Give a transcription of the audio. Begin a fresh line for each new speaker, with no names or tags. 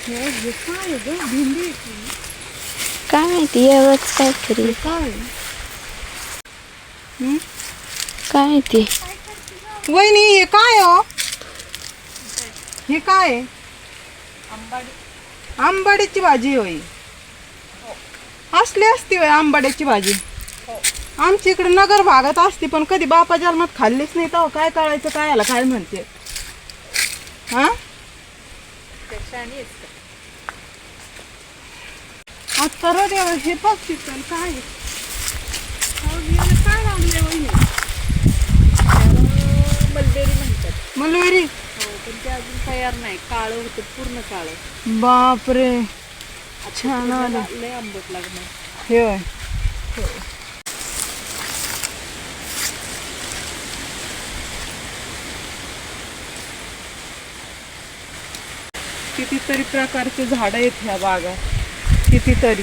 हे काय ग भेंडी आहे की?
काय माहिती एवढंच काहीतरी.
हे काय
काय माहिती.
वहिनी हे काय हो? हे काय आहे? आंबाड्याची भाजी होय. असली असती होय आंबाड्याची भाजी. आमच्या इकडे नगर भागात असते पण कधी बापा जन्मात खाल्लीच नाही. तर काय कळायचं काय याला काय म्हणते. हा आता रोज हे बघ तिथं काय काय लागले वहिनी?
मलबेरी म्हणतात.
मलबेरी.
हो पण ते अजून तयार नाही. काळं होतं पूर्ण काळं.
बापरे छान आलं.
लय आंबट लागणार.
हे होय. कितीतरी प्रकारचे झाडं आहेत ह्या बागात कितीतरी.